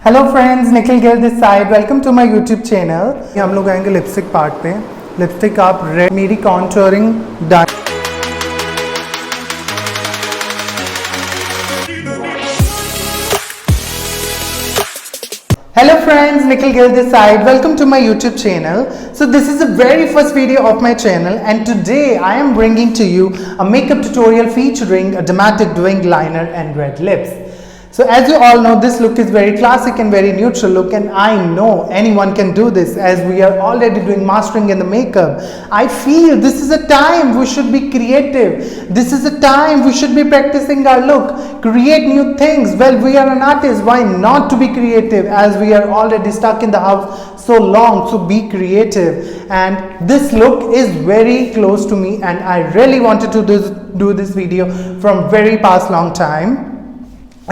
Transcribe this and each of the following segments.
Hello friends, Nikhil Gill this side. Welcome to my YouTube channel. हम लोग आएंगे लिपस्टिक पार्ट पे। लिपस्टिक आप रेड, मेरी contouring done. Hello friends, Nikhil Gill this side. Welcome to my YouTube channel. So this is the very first video of my channel and today I am bringing to you a makeup tutorial featuring a dramatic doing liner and red lips. So as you all know, this look is very classic and very neutral look, and I know anyone can do this as we are already doing mastering in the makeup. I feel this is a time we should be creative. This is a time we should be practicing our look, create new things. Well, we are an artist, why not to be creative as we are already stuck in the house so long? So be creative, and this look is very close to me and I really wanted to do this video from very past long time.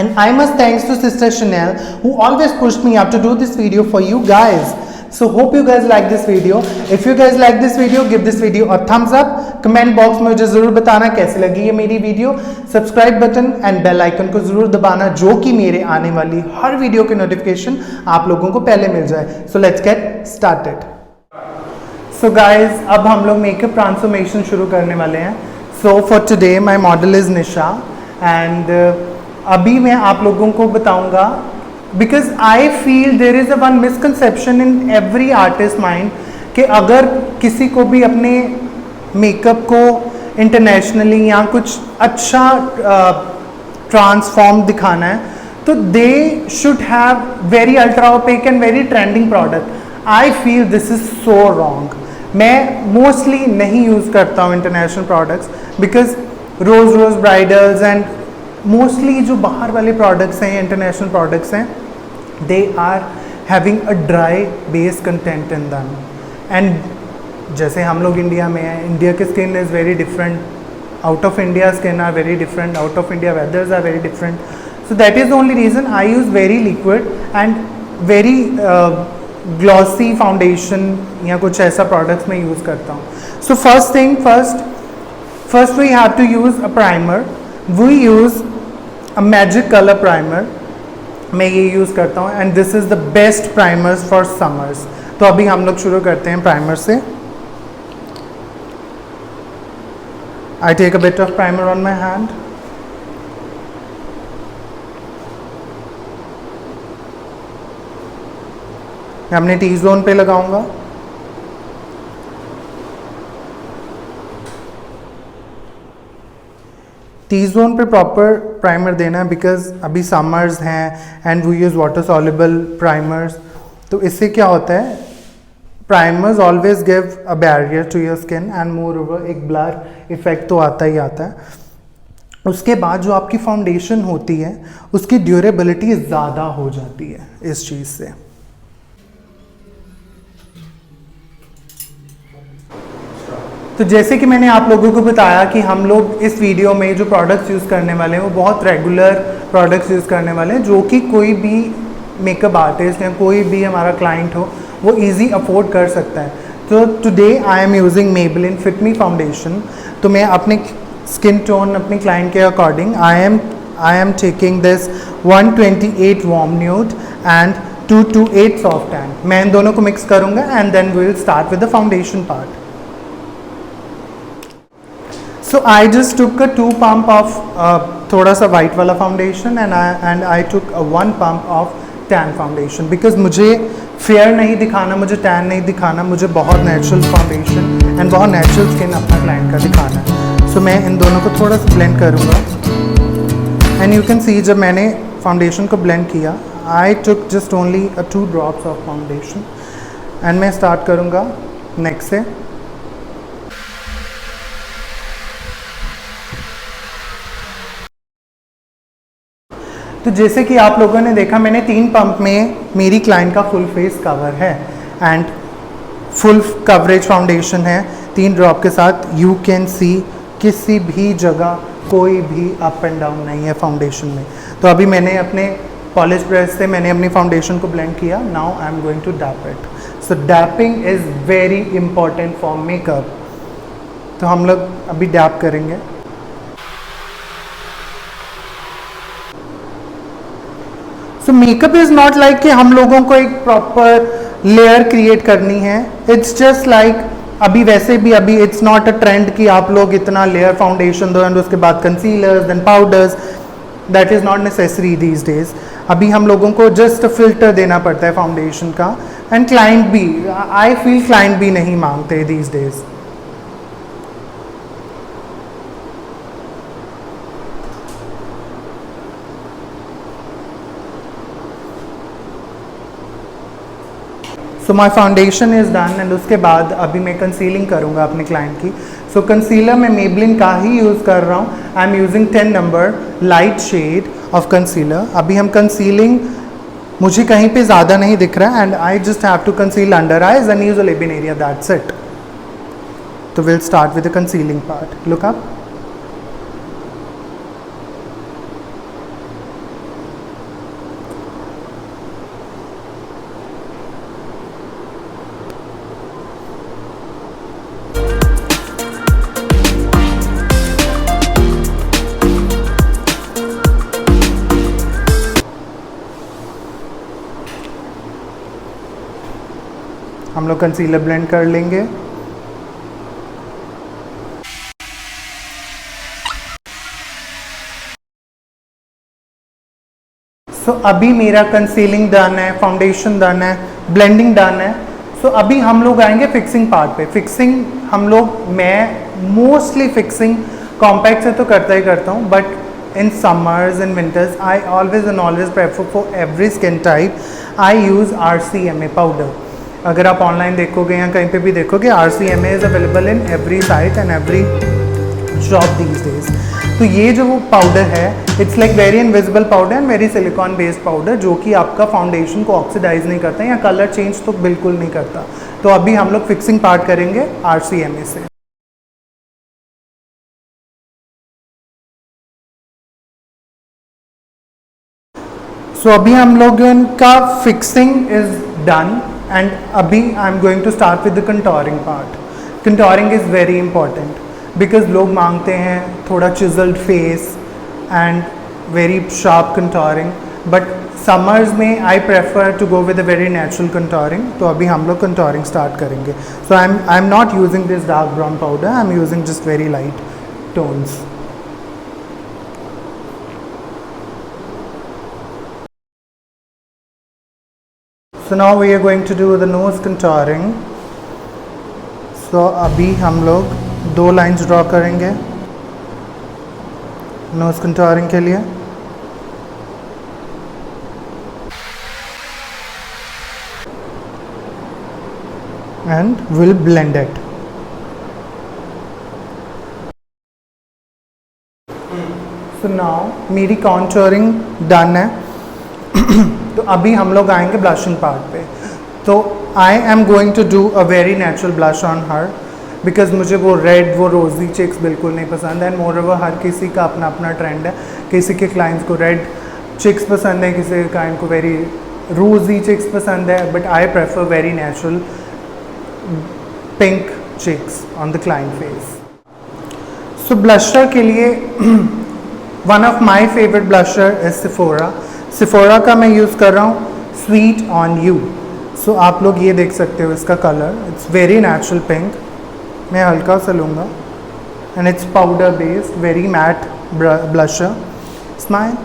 And I must thanks to Sister Chanel who always pushed me up to do this video for you guys. So hope you guys like this video. If you guys like this video, give this video a thumbs up. Comment box में मुझे ज़रूर बताना कैसी लगी ये मेरी video. Subscribe button and bell icon को ज़रूर दबाना जो कि मेरे आने वाली हर वीडियो की नोटिफिकेशन आप लोगों को पहले मिल जाए. So let's get started. So guys, अब हम लोग मेकअप ट्रांसफॉर्मेशन शुरू करने वाले हैं. So for today my model is Nisha and अभी मैं आप लोगों को बताऊंगा because I feel there is a one misconception in every artist mind कि अगर किसी को भी अपने मेकअप को इंटरनेशनली या कुछ अच्छा ट्रांसफॉर्म दिखाना है तो they should have very ultra opaque and very trending product. I feel this is so wrong. मैं मोस्टली नहीं यूज़ करता हूँ इंटरनेशनल प्रोडक्ट्स बिकॉज रोज़ ब्राइडल्स एंड मोस्टली जो बाहर वाले प्रोडक्ट्स हैं इंटरनेशनल प्रोडक्ट्स हैं they are having a dry base content in them. And जैसे हम लोग इंडिया में हैं, इंडिया की skin is very different, out of India skin are very different, out of India weathers are very different. So that is the only reason I use very liquid and very glossy foundation या कुछ ऐसा products मैं use करता हूँ. So first thing first we have to use a primer. We use a magic colour primer. मैं ये use करता हूँ and this is the best primers for summers. तो अभी हम लोग शुरू करते हैं प्राइमर से. I take a bit of primer on my hand. मैं अपने टी जोन पे लगाऊंगा. टी जोन पे प्रॉपर प्राइमर देना है बिकॉज अभी समर्स हैं and we use water soluble primers. तो इससे क्या होता है, primers always give a barrier to your skin and moreover एक ब्लर इफेक्ट तो आता ही आता है. उसके बाद जो आपकी फाउंडेशन होती है उसकी ड्यूरेबिलिटी ज़्यादा हो जाती है इस चीज़ से. तो जैसे कि मैंने आप लोगों को बताया कि हम लोग इस वीडियो में जो प्रोडक्ट्स यूज़ करने वाले हैं वो बहुत रेगुलर प्रोडक्ट्स यूज़ करने वाले हैं जो कि कोई भी मेकअप आर्टिस्ट या कोई भी हमारा क्लाइंट हो वो इजी अफोर्ड कर सकता है. तो today I am using Maybelline Fit Me foundation. तो मैं अपने स्किन टोन अपने क्लाइंट के according I am taking this 128 warm nude and 228 soft tan. मैं इन दोनों को मिक्स करूँगा and then we will start with the foundation part. So I just took a 2 pump of थोड़ा सा वाइट वाला foundation and I took a 1 pump of tan foundation because मुझे fair नहीं दिखाना, मुझे टैन नहीं दिखाना, मुझे बहुत नेचुरल फाउंडेशन एंड बहुत नेचुरल स्किन अपना क्लाइंट का दिखाना है. सो मैं इन दोनों को थोड़ा सा ब्लेंड करूँगा एंड यू कैन सी जब मैंने फाउंडेशन को ब्लेंड किया I took just only 2 drops of foundation and मैं स्टार्ट करूँगा नेक्स्ट से. तो जैसे कि आप लोगों ने देखा मैंने 3 पंप में मेरी क्लाइंट का फुल फेस कवर है एंड फुल कवरेज फाउंडेशन है 3 ड्रॉप के साथ. यू कैन सी किसी भी जगह कोई भी अप एंड डाउन नहीं है फाउंडेशन में. तो अभी मैंने अपने पॉलिश ब्रश से मैंने अपनी फाउंडेशन को ब्लेंड किया. Now I am going to dab it. So dabbing is very important for makeup. तो हम लोग अभी डैप करेंगे. So so makeup is not like कि हम लोगों को एक प्रॉपर लेयर क्रिएट करनी है. इट्स जस्ट लाइक अभी वैसे भी अभी इट्स नॉट अ ट्रेंड कि आप लोग इतना लेयर फाउंडेशन दो एंड उसके बाद concealers then powders. That is not necessary these days. अभी हम लोगों को जस्ट फिल्टर देना पड़ता है फाउंडेशन का. एंड क्लाइंट भी, आई फील क्लाइंट भी नहीं मांगते these days. So my foundation is done and उसके बाद अभी मैं कंसीलिंग करूँगा अपने क्लाइंट की. सो कंसीलर मैं मेबलिन का ही यूज़ कर रहा हूँ. I am using 10 number light shade of concealer. अभी हम कंसीलिंग, मुझे कहीं पे ज़्यादा नहीं दिख रहा है and I just have to conceal under eyes and use a लेबिन एरिया, दैट्स इट. तो will start with the concealing part. Look up. हम लोग कंसीलर ब्लेंड कर लेंगे. सो अभी मेरा कंसीलिंग डन है, फाउंडेशन डन है, ब्लेंडिंग डन है. सो अभी हम लोग आएंगे फिक्सिंग पार्ट पे. फिक्सिंग हम लोग, मैं मोस्टली फिक्सिंग कॉम्पैक्ट से तो करता ही करता हूँ, but in summers and winters I always and always prefer for every skin type I use RCMA powder. अगर आप ऑनलाइन देखोगे या कहीं पे भी देखोगे, RCMA is available in every site and every shop these days. तो ये जो वो पाउडर है, it's like very invisible powder and very silicon based powder, जो कि आपका फाउंडेशन को ऑक्सीडाइज नहीं करता या कलर चेंज तो बिल्कुल नहीं करता. तो अभी हम लोग फिक्सिंग पार्ट करेंगे RCMA से. सो अभी हम लोग का फिक्सिंग इज डन एंड अभी I am going to start with the contouring part. Contouring is very important because लोग मांगते हैं थोड़ा chiselled face and very sharp contouring, but summers में I prefer to go with a very natural contouring. तो अभी हम लोग contouring start करेंगे. So I am not using this dark brown powder, I am using just very light tones. So now we are going to do the nose contouring. So अभी हम लोग 2 lines draw करेंगे knows contouring के लिए. And will blend it. So now मेरी contouring done है. तो अभी हम लोग आएंगे ब्लशिंग पार्ट पे. तो I am going to do a very natural blush on her because मुझे वो रेड, वो रोज़ी चिक्स बिल्कुल नहीं पसंद है. एंड मोर ओवर हर किसी का अपना अपना ट्रेंड है. किसी के क्लाइंट्स को रेड चिक्स पसंद है, किसी के क्लाइंट को वेरी रोज़ी चिक्स पसंद है, but I prefer very natural pink cheeks on the client face. So blusher के लिए one of my favourite blusher is Sephora. Sephora का मैं यूज़ कर रहा हूँ स्वीट ऑन यू. सो आप लोग ये देख सकते हो इसका colour, it's very natural pink. मैं हल्का सा लूँगा and it's powder based very matte blusher. Smile.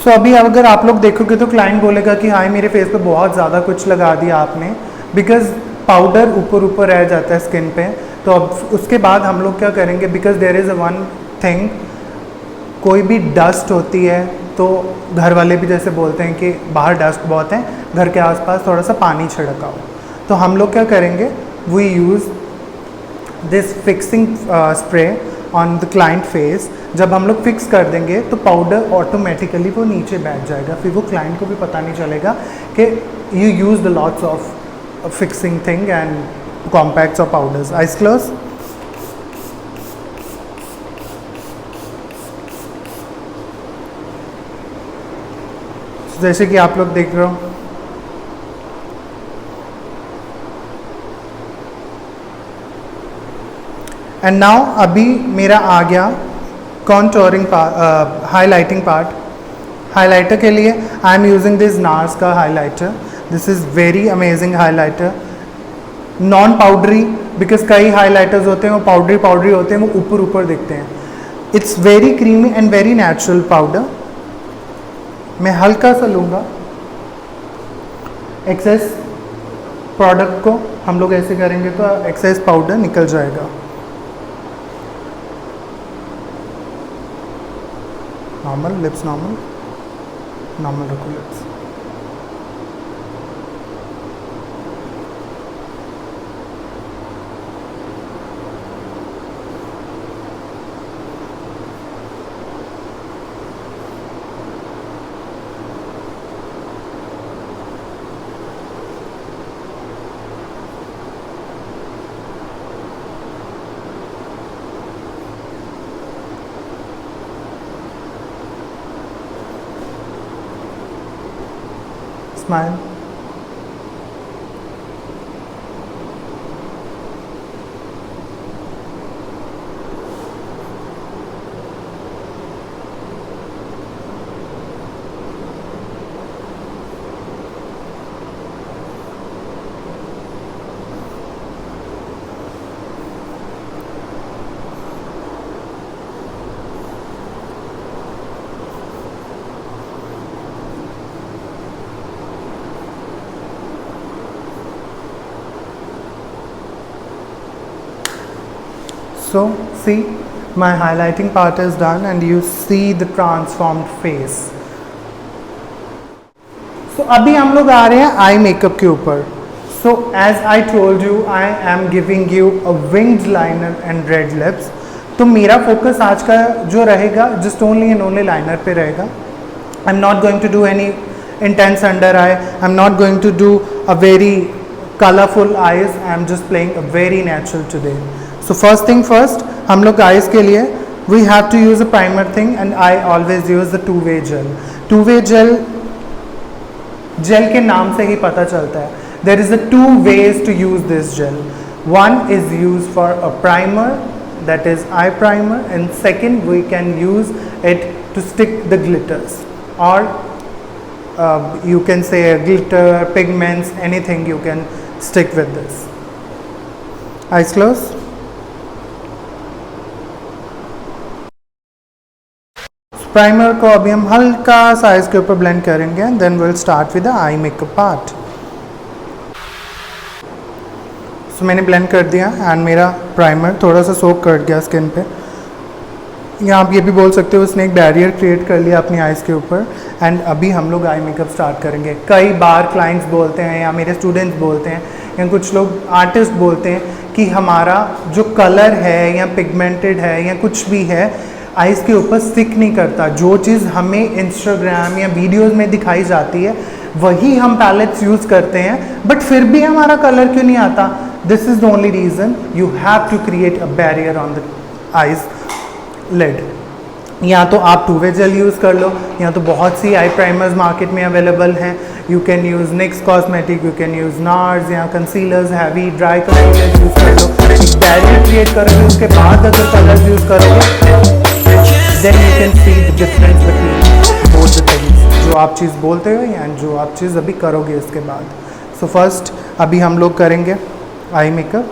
So अभी अगर आप लोग देखोगे तो क्लाइंट बोलेगा कि हाय मेरे फेस पे बहुत ज़्यादा कुछ लगा दिया आपने, बिकॉज पाउडर ऊपर ऊपर रह जाता है स्किन पे. तो अब उसके बाद हम लोग क्या करेंगे, because there is a one thing, कोई भी डस्ट होती है तो घर वाले भी जैसे बोलते हैं कि बाहर डस्ट बहुत है, घर के आसपास थोड़ा सा पानी छिड़काओ. तो हम लोग क्या करेंगे, we use this fixing spray on the client face. जब हम लोग फिक्स कर देंगे तो पाउडर ऑटोमेटिकली वो नीचे बैठ जाएगा. फिर वो क्लाइंट को भी पता नहीं चलेगा कि you use the lots of fixing thing and compacts और पाउडर्स. Eyes close. जैसे कि आप लोग देख रहे हो, एंड नाउ अभी मेरा आ गया कॉन्टोरिंग हाईलाइटिंग पार्ट. हाइलाइटर के लिए I am using this Nars का highlighter. This is very amazing highlighter. Non powdery, because कई हाइलाइटर्स होते हैं वो पाउडरी पाउडरी होते हैं, वो ऊपर ऊपर दिखते हैं. It's very creamy and very natural powder. मैं हल्का सा लूँगा. एक्सेस प्रोडक्ट को हम लोग ऐसे करेंगे तो एक्सेस पाउडर निकल जाएगा. नॉर्मल लिप्स, नॉर्मल नॉर्मल रखो lips. Smile. So see, my highlighting part is done and you see the transformed face. So अभी हम लोग आ रहे हैं आई मेकअप के ऊपर. So as I told you, I am giving you a winged liner and red lips. तो मेरा focus आज का जो रहेगा just only and only liner पे रहेगा. I'm not going to do any intense under eye. I'm not going to do a very colorful eyes. I'm just playing a very natural today. So first thing first, हम लोग eyes के लिए we have to use a primer thing and I always use the two-way gel. Two-way gel के नाम से ही पता चलता है. There is a two ways to use this gel. One is used for a primer, that is eye primer, and second we can use it to stick the glitters or you can say glitter, pigments, anything you can stick with this. Eyes closed. Primer को अभी हम हल्का सा eyes के ऊपर blend करेंगे and then will start with the eye makeup part. So मैंने blend कर दिया एंड मेरा प्राइमर थोड़ा सा सोक कर गया स्किन पे. या आप ये भी बोल सकते हो उसने एक बैरियर क्रिएट कर लिया अपनी आइज़ के ऊपर. एंड अभी हम लोग आई मेकअप स्टार्ट करेंगे. कई बार क्लाइंट्स बोलते हैं या मेरे स्टूडेंट्स बोलते हैं या कुछ लोग आर्टिस्ट बोलते हैं कि हमारा जो कलर है या पिगमेंटेड है या कुछ भी है आइज़ के ऊपर स्टिक नहीं करता. जो चीज़ हमें इंस्टाग्राम या वीडियोस में दिखाई जाती है वही हम पैलेट्स यूज़ करते हैं बट फिर भी हमारा कलर क्यों नहीं आता. This is the only reason. You have to create a barrier on the eyes lid. या तो आप टू वे जेल यूज़ कर लो या तो बहुत सी आई प्राइमर्स मार्केट में अवेलेबल हैं. You can use Nyx cosmetic, you can use Nars या concealers, heavy dry concealers use कर लो. एक बैरियर क्रिएट करोगे उसके बाद अगर कलर्स यूज़ करोगे then you can see the difference between both the things. जो आप चीज़ बोलते हो या जो आप चीज़ अभी करोगे इसके बाद. So first अभी हम लोग करेंगे eye makeup.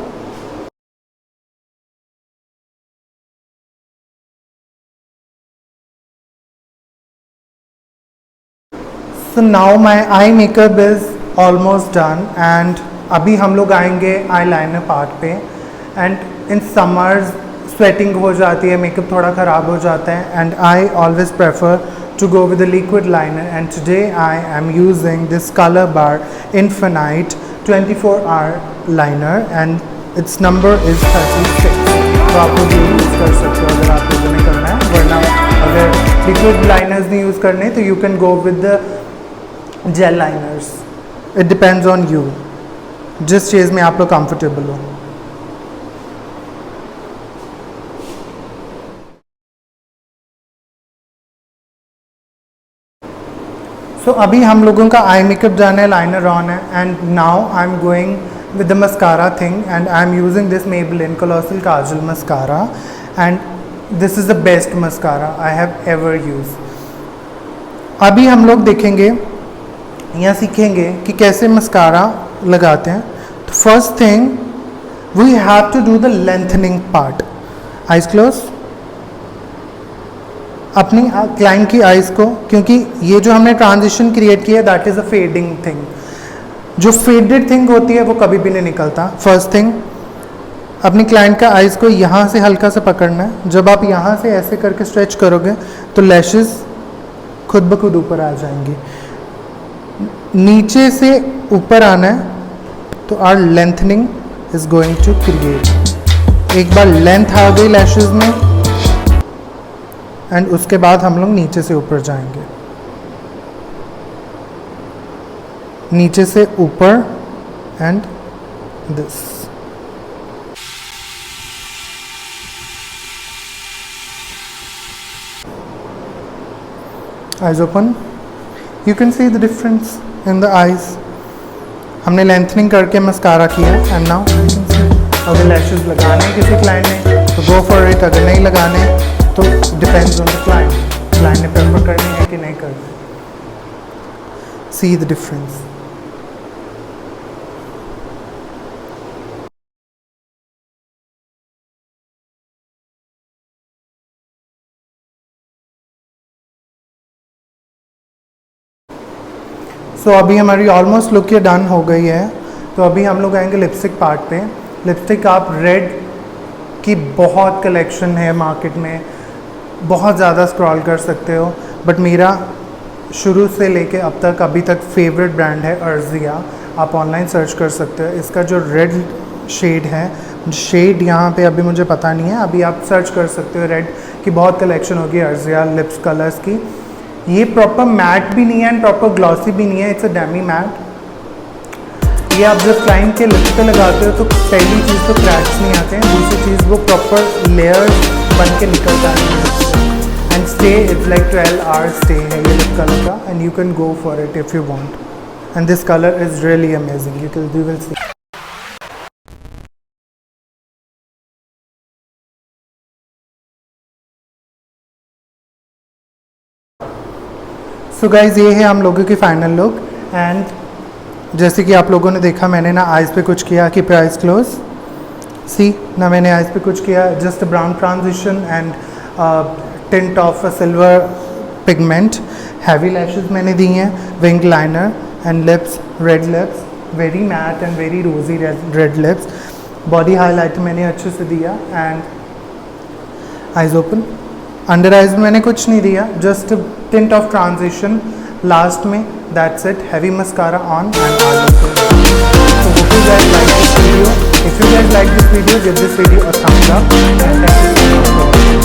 So now my eye makeup is almost done and अभी हम लोग आएंगे आई लाइनर पार्ट पे. एंड इन समर्स स्वेटिंग हो जाती है, मेकअप थोड़ा ख़राब हो जाता है and I always prefer to go with the liquid liner and today I am using this Color Bar Infinite 24-hour liner and its number is 36. तो आप लोग ये यूज़ कर सकते हो अगर आप लोगों ने करना है. वरना अगर liquid liners नहीं यूज़ करने तो you can go with the gel liners. It depends on you. जिस चीज़ में आप लोग कंफर्टेबल हो. सो अभी हम लोगों का आई मेकअप डन है, लाइनर ऑन है and now I am going with the mascara thing and I am using this Maybelline colossal Kajal mascara. And this is the best mascara I have ever use. अभी हम लोग देखेंगे या सीखेंगे कि कैसे मस्कारा लगाते हैं। तो first thing we have to do the lengthening part. Eyes close. अपनी क्लाइंट की आइज को, क्योंकि ये जो हमने ट्रांजिशन क्रिएट किया that is a fading thing. जो फेडेड थिंग होती है वो कभी भी नहीं निकलता। फर्स्ट थिंग, अपनी क्लाइंट का आइज को यहाँ से हल्का सा पकड़ना है। जब आप यहाँ से ऐसे करके स्ट्रेच करोगे तो लैशेस खुद ब खुद ऊपर आ जाएंगी। नीचे से ऊपर आना है तो our lengthening is going to create. एक बार लेंथ आ गई लैशेस में एंड उसके बाद हम लोग नीचे से ऊपर जाएंगे, नीचे से ऊपर and this. Eyes open. You can see the difference in the eyes. हमने लेंथनिंग करके मस्कारा किया and now you can see. अगर लैशेस लगाने किसी क्लाइंट ने तो गो फॉर इट, अगर नहीं लगाने तो depends on the client. Client ने प्रेफर करनी है कि नहीं करनी। See the difference. सो अभी हमारी ऑलमोस्ट लुक ये डन हो गई है। तो अभी हम लोग आएंगे लिपस्टिक पार्ट पे। लिपस्टिक आप रेड की बहुत कलेक्शन है मार्केट में, बहुत ज़्यादा स्क्रॉल कर सकते हो, बट मेरा शुरू से लेके अब तक अभी तक फेवरेट ब्रांड है अर्जिया। आप ऑनलाइन सर्च कर सकते हो। इसका जो रेड शेड है, शेड यहाँ पे अभी मुझे पता नहीं है, अभी आप सर्च कर सकते हो। रेड की बहुत कलेक्शन होगी अर्जिया लिप्स कलर्स की। ये प्रॉपर मैट भी नहीं है एंड प्रॉपर ग्लॉसी भी नहीं है, इट्स अ डेमी मैट। ये आप जब क्लाइंट के लिप्स पे लगाते हो तो पहली चीज़ तो क्रैक्स नहीं आते हैं, दूसरी चीज़ वो प्रॉपर लेयर्स बन के निकल जाते हैं and stay it's like 12 hours stay है ये लिप कलर का and you can go for it if you want and this colour is really amazing. You will see. So guys ये है हम लोगों की फाइनल लुक। एंड जैसे कि आप लोगों ने देखा, मैंने ना आइज़ पे कुछ किया कि प्राइस क्लोज सी ना, मैंने आइज़ पे कुछ किया, just brown transition and tint of silver pigment. Heavy lashes मैंने दी हैं, wing liner and lips, red lips, very matte and very rosy red lips. Body highlight मैंने अच्छे से दिया and eyes open. Under eyes में मैंने कुछ नहीं दिया, just tint of transition last में, that's it. Heavy mascara on and So hope you guys like this video. If you guys like this video, give this video a thumbs up and thank you so much for watching.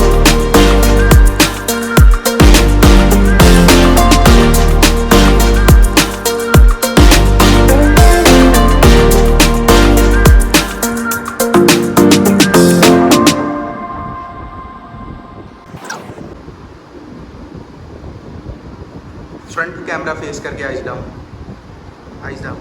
Front camera face करके eyes down, eyes down.